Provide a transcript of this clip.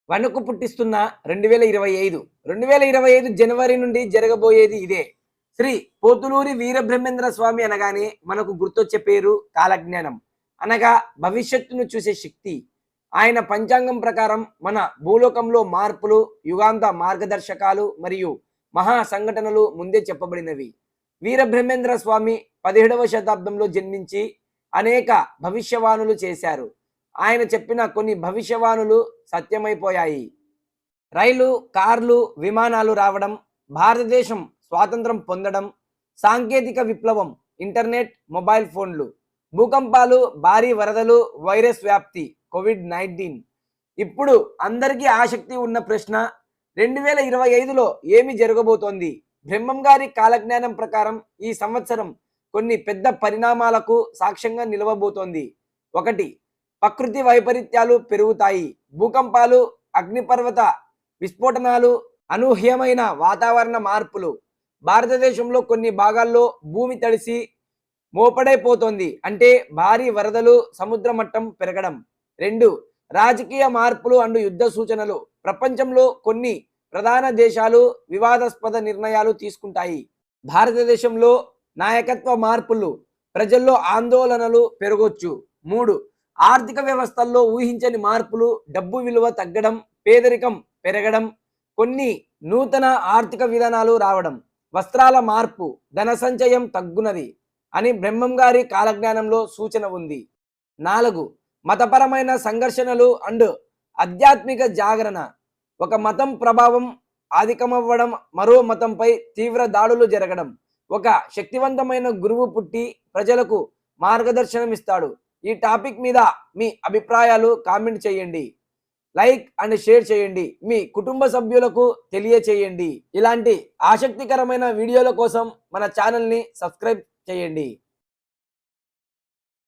వణుకు పుట్టిస్తున్న 2025 2025 జనవరి నుండి జరగబోయేది ఇదే. శ్రీ పోతులూరి వీరబ్రహ్మేంద్ర స్వామి అనగానే మనకు గుర్తొచ్చే పేరు కాలజ్ఞానం, అనగా భవిష్యత్తును చూసే శక్తి. ఆయన పంచాంగం ప్రకారం మన భూలోకంలో మార్పులు, యుగాంత మార్గదర్శకాలు మరియు మహా సంఘటనలు ముందే చెప్పబడినవి. వీరబ్రహ్మేంద్ర స్వామి 17వ శతాబ్దంలో జన్మించి అనేక భవిష్యవాణులు చేశారు. ఆయన చెప్పిన కొన్ని భవిష్యవాణులు సత్యమైపోయాయి. రైలు, కార్లు, విమానాలు రావడం, భారతదేశం స్వాతంత్రం పొందడం, సాంకేతిక విప్లవం, ఇంటర్నెట్, మొబైల్ ఫోన్లు, భూకంపాలు, భారీ వరదలు, వైరస్ వ్యాప్తి, కోవిడ్-19. ఇప్పుడు అందరికీ ఆసక్తి ఉన్న ప్రశ్న, 2025లో ఏమి జరగబోతోంది? బ్రహ్మం గారి కాలజ్ఞానం ప్రకారం ఈ సంవత్సరం కొన్ని పెద్ద పరిణామాలకు సాక్ష్యంగా నిలవబోతోంది. 1. ప్రకృతి వైపరీత్యాలు పెరుగుతాయి. భూకంపాలు, అగ్నిపర్వత విస్ఫోటనాలు, అనూహ్యమైన వాతావరణ మార్పులు. భారతదేశంలో కొన్ని భాగాల్లో భూమి తడిసి మోపడైపోతోంది, అంటే భారీ వరదలు, సముద్ర మట్టం పెరగడం. 2. రాజకీయ మార్పులు అండ్ యుద్ధ సూచనలు. ప్రపంచంలో కొన్ని ప్రధాన దేశాలు వివాదాస్పద నిర్ణయాలు తీసుకుంటాయి. భారతదేశంలో నాయకత్వ మార్పులు, ప్రజల్లో ఆందోళనలు పెరగొచ్చు. 3. ఆర్థిక వ్యవస్థల్లో ఊహించని మార్పులు, డబ్బు విలువ తగ్గడం, పేదరికం పెరగడం, కొన్ని నూతన ఆర్థిక విధానాలు రావడం. వస్త్రాల మార్పు, ధన సంచయం తగ్గునది అని బ్రహ్మం గారి కాలజ్ఞానంలో సూచన ఉంది. 4. మతపరమైన సంఘర్షణలు అండ్ ఆధ్యాత్మిక జాగరణ. ఒక మతం ప్రభావం అధికమవ్వడం, మరో మతంపై తీవ్ర దాడులు జరగడం. ఒక శక్తివంతమైన గురువు పుట్టి ప్రజలకు మార్గదర్శనం ఇస్తాడు. ఈ టాపిక్ మీద మీ అభిప్రాయాలు కామెంట్ చేయండి, లైక్ అండ్ షేర్ చేయండి, మీ కుటుంబ సభ్యులకు తెలియచేయండి. ఇలాంటి ఆసక్తికరమైన వీడియోల కోసం మన ఛానల్ని సబ్స్క్రైబ్ చేయండి.